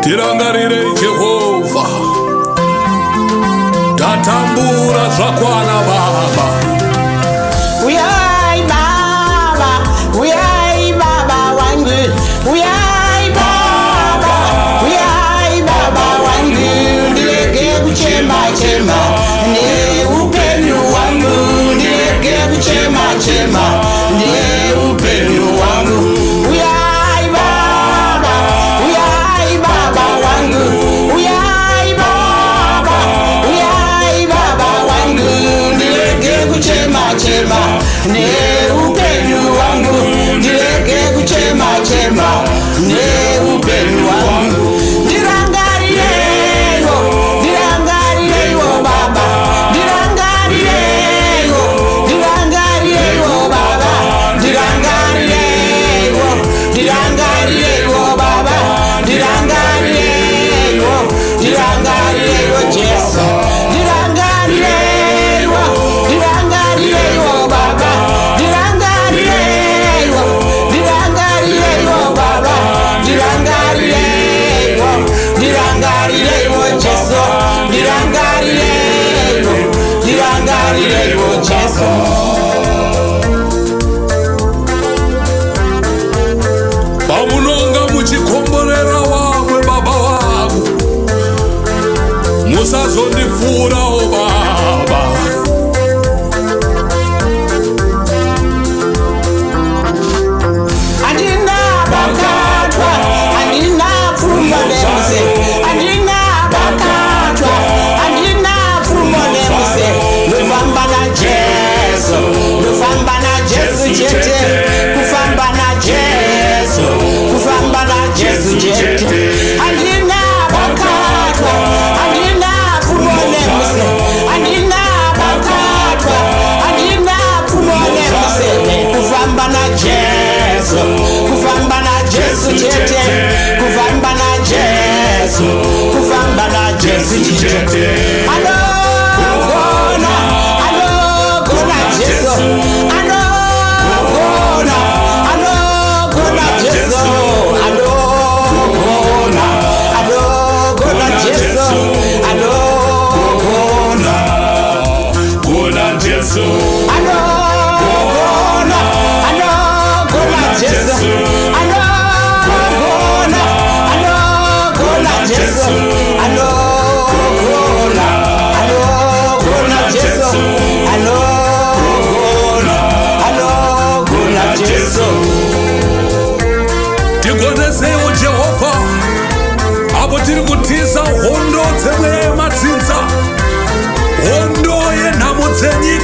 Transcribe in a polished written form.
tirangarire Jehova, tatambura zvakwana Baba. Uyai Baba, uyai Baba wangu, uyai Baba, uyai Baba wangu, ndireke kuchema chema, ndiye upenyu wangu, ndireke kuchema chema, ndiye upenyu wangu. Uyai Baba, uyai Baba wangu, uyai Baba, uyai Baba wangu, ndireke kuchema chema, ndiye upenyu wangu, ndireke kuchema chema, ndiye upenyu wangu. Ndirangarireyo, ndirangarireyo Baba, ndirangarireyo, ndirangarireyo Baba, ndirangarireyo, ndirangarireyo Baba, ndirangarireyo, ndirangarireyo Jesu, ndirangarireyo, ndirangarireyo Baba, ndirangarireyo, ndirangarireyo Baba, ndirangarireyo, ndirangarireyo Jesu, ndirangarireyo, ndirangarireyo Jesu. Pamunonga muchikomborera wamwe Baba wangu, musazondifurawo Baba. Andina bakatwa, andina pfumo nemuse, andina bakatwa, andina pfumo nemuse, ndofamba na Jesu, ndofamba na Jesu chete, kufamba na Jesu, kufamba na Jesu chete. Andina bakatwa, andina pfumo nemuse, andina bakatwa, andina pfumo nemuse, kufamba na Jesu, kufamba na Jesu chete, kufamba na Jesu, kufamba na Jesu chete. Anogona, anogona Jesu, anogona, anogona Jesu, anogona, anogona Jesu, anogona, Gona Jesu, anogona, anogona Jesu, anogona, anogona Jesu, anogona, anogona Jesu, anogona, anogona Jesu. tigonesewo Jehova, apo tiri kutiza hondo dzemwe matsinza, hondo yenhamo dzenyu